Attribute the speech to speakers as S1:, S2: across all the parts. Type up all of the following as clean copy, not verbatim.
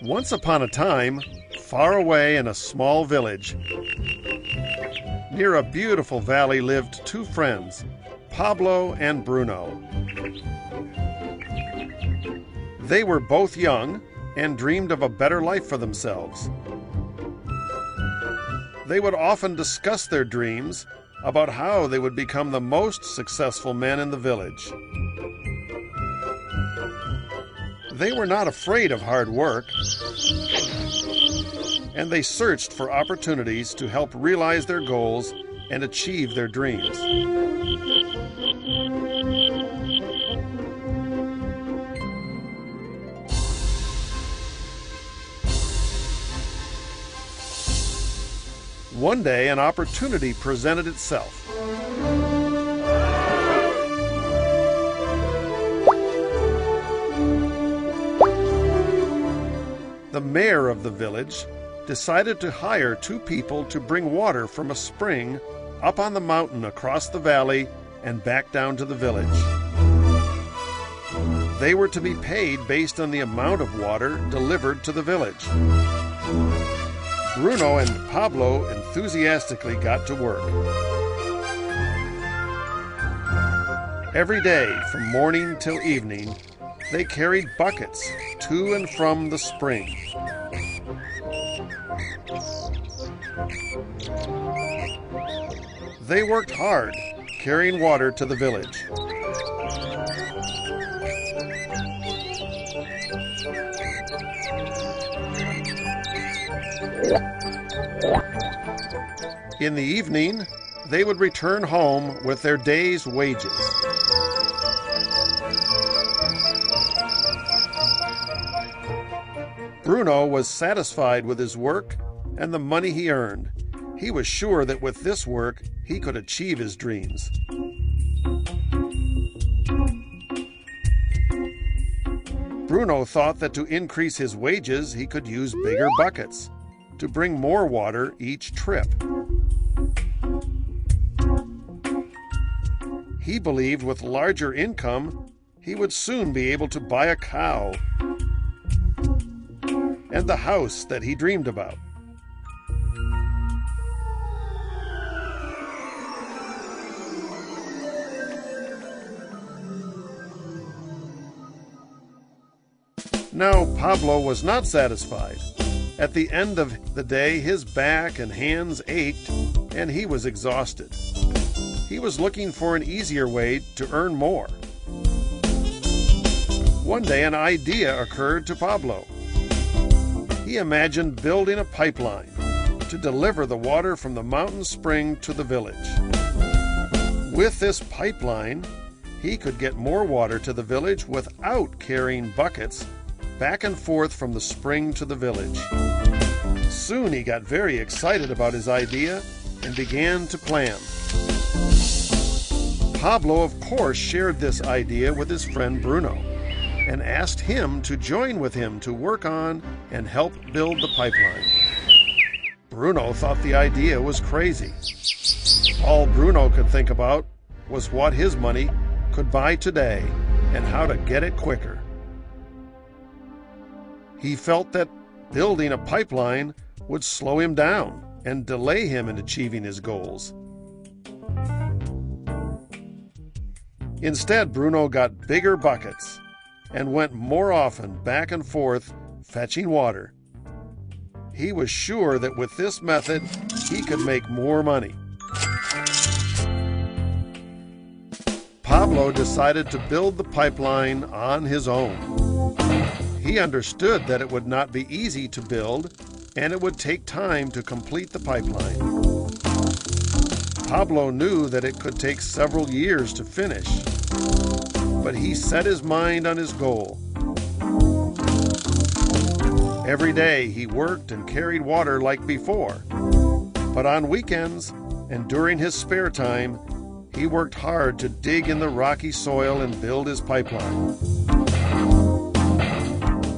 S1: Once upon a time, far away in a small village, near a beautiful valley lived two friends, Pablo and Bruno. They were both young and dreamed of a better life for themselves. They would often discuss their dreams about how they would become the most successful men in the village. They were not afraid of hard work, and they searched for opportunities to help realize their goals and achieve their dreams. One day, an opportunity presented itself. The mayor of the village decided to hire two people to bring water from a spring up on the mountain across the valley and back down to the village. They were to be paid based on the amount of water delivered to the village. Bruno and Pablo enthusiastically got to work. Every day, from morning till evening, they carried buckets to and from the spring. They worked hard, carrying water to the village. In the evening, they would return home with their day's wages. Bruno was satisfied with his work and the money he earned. He was sure that with this work, he could achieve his dreams. Bruno thought that to increase his wages, he could use bigger buckets to bring more water each trip. He believed with larger income, he would soon be able to buy a cow and the house that he dreamed about. Now, Pablo was not satisfied. At the end of the day, his back and hands ached, and he was exhausted. He was looking for an easier way to earn more. One day, an idea occurred to Pablo. He imagined building a pipeline to deliver the water from the mountain spring to the village. With this pipeline, he could get more water to the village without carrying buckets back and forth from the spring to the village. Soon he got very excited about his idea and began to plan. Pablo, of course, shared this idea with his friend Bruno and asked him to join with him to work on and help build the pipeline. Bruno thought the idea was crazy. All Bruno could think about was what his money could buy today and how to get it quicker. He felt that building a pipeline would slow him down and delay him in achieving his goals. Instead, Bruno got bigger buckets and went more often back and forth fetching water. He was sure that with this method, he could make more money. Pablo decided to build the pipeline on his own. He understood that it would not be easy to build, and it would take time to complete the pipeline. Pablo knew that it could take several years to finish, but he set his mind on his goal. Every day he worked and carried water like before, but on weekends and during his spare time, he worked hard to dig in the rocky soil and build his pipeline.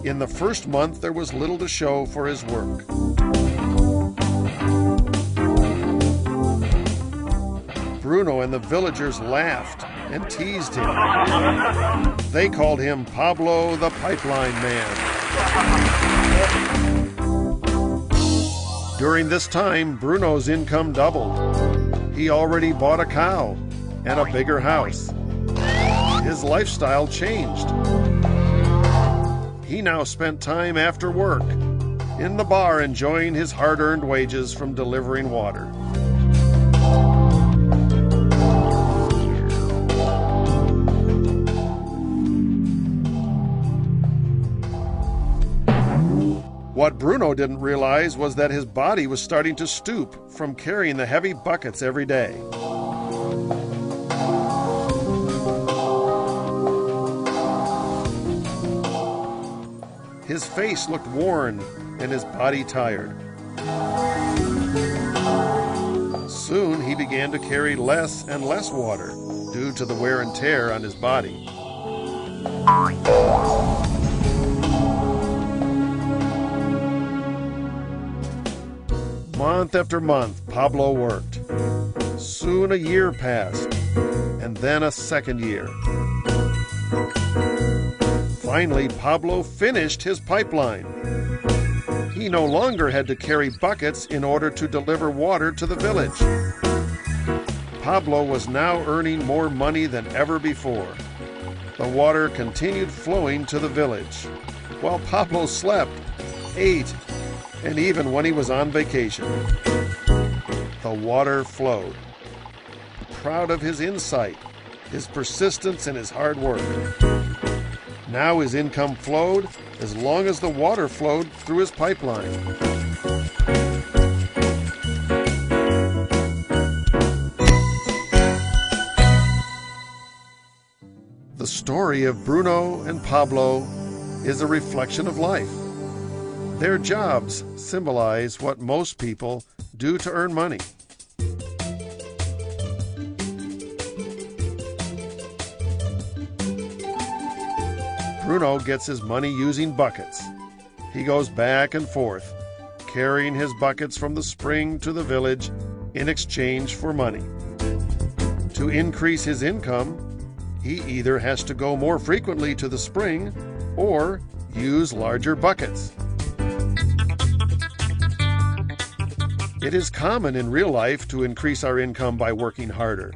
S1: In the first month, there was little to show for his work. Bruno and the villagers laughed and teased him. They called him Pablo the Pipeline Man. During this time, Bruno's income doubled. He already bought a cow and a bigger house. His lifestyle changed. He now spent time after work in the bar enjoying his hard-earned wages from delivering water. What Bruno didn't realize was that his body was starting to stoop from carrying the heavy buckets every day. His face looked worn and his body tired. Soon he began to carry less and less water due to the wear and tear on his body. Month after month, Pablo worked. Soon a year passed, and then a second year. Finally, Pablo finished his pipeline. He no longer had to carry buckets in order to deliver water to the village. Pablo was now earning more money than ever before. The water continued flowing to the village, while Pablo slept, ate, and even when he was on vacation. The water flowed. Proud of his insight, his persistence, and his hard work. Now his income flowed as long as the water flowed through his pipeline. The story of Bruno and Pablo is a reflection of life. Their jobs symbolize what most people do to earn money. Bruno gets his money using buckets. He goes back and forth, carrying his buckets from the spring to the village in exchange for money. To increase his income, he either has to go more frequently to the spring or use larger buckets. It is common in real life to increase our income by working harder.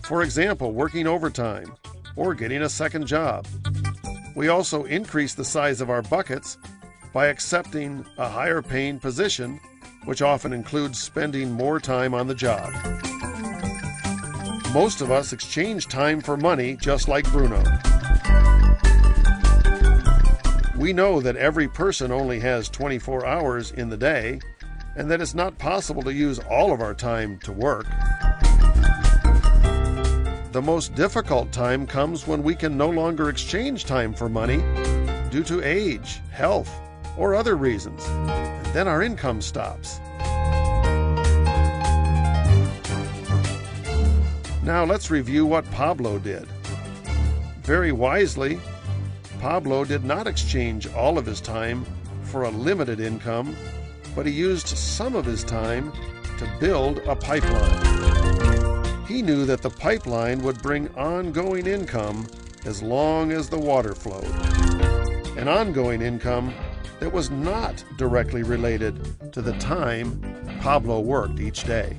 S1: For example, working overtime or getting a second job. We also increase the size of our buckets by accepting a higher paying position, which often includes spending more time on the job. Most of us exchange time for money just like Bruno. We know that every person only has 24 hours in the day, and that it's not possible to use all of our time to work. The most difficult time comes when we can no longer exchange time for money due to age, health, or other reasons, and then our income stops. Now let's review what Pablo did. Very wisely, Pablo did not exchange all of his time for a limited income, but he used some of his time to build a pipeline. He knew that the pipeline would bring ongoing income as long as the water flowed. An ongoing income that was not directly related to the time Pablo worked each day.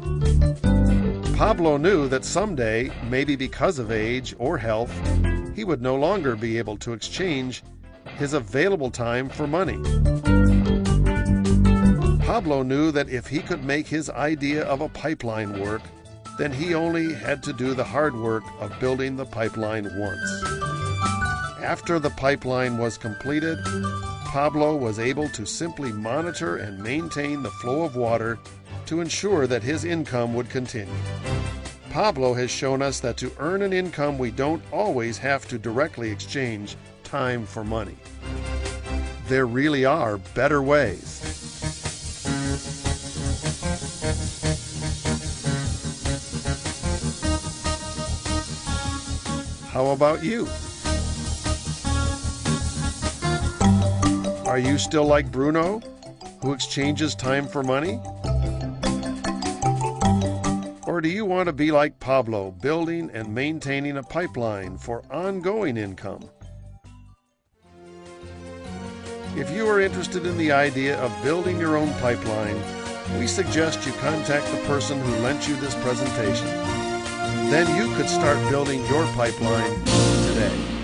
S1: Pablo knew that someday, maybe because of age or health, he would no longer be able to exchange his available time for money. Pablo knew that if he could make his idea of a pipeline work, then he only had to do the hard work of building the pipeline once. After the pipeline was completed, Pablo was able to simply monitor and maintain the flow of water to ensure that his income would continue. Pablo has shown us that to earn an income, we don't always have to directly exchange time for money. There really are better ways. How about you? Are you still like Bruno, who exchanges time for money? Or do you want to be like Pablo, building and maintaining a pipeline for ongoing income? If you are interested in the idea of building your own pipeline, we suggest you contact the person who lent you this presentation. Then you could start building your pipeline today.